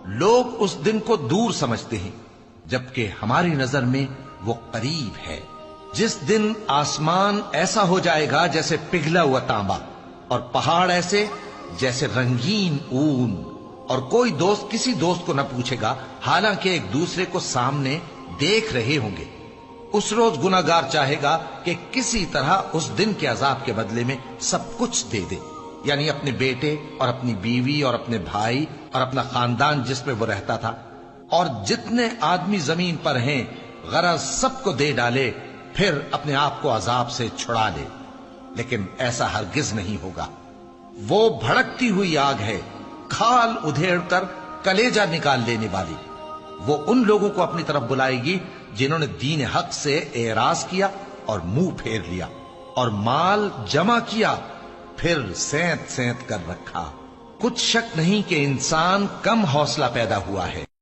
لوگ اس دن کو دور سمجھتے ہیں جبکہ ہماری نظر میں وہ قریب ہے، جس دن آسمان ایسا ہو جائے گا جیسے پگھلا ہوا تانبا، اور پہاڑ ایسے جیسے رنگین اون، اور کوئی دوست کسی دوست کو نہ پوچھے گا حالانکہ ایک دوسرے کو سامنے دیکھ رہے ہوں گے۔ اس روز گناہگار چاہے گا کہ کسی طرح اس دن کے عذاب کے بدلے میں سب کچھ دے دے، یعنی اپنے بیٹے اور اپنی بیوی اور اپنے بھائی اور اپنا خاندان جس میں وہ رہتا تھا، اور جتنے آدمی زمین پر ہیں غرض سب کو دے ڈالے، پھر اپنے آپ کو عذاب سے چھڑا لے۔ لیکن ایسا ہرگز نہیں ہوگا۔ وہ بھڑکتی ہوئی آگ ہے، کھال ادھیڑ کر کلیجہ نکال لینے والی۔ وہ ان لوگوں کو اپنی طرف بلائے گی جنہوں نے دین حق سے اعراض کیا اور منہ پھیر لیا، اور مال جمع کیا پھر سینت سینت کر رکھا۔ کچھ شک نہیں کہ انسان کم حوصلہ پیدا ہوا ہے۔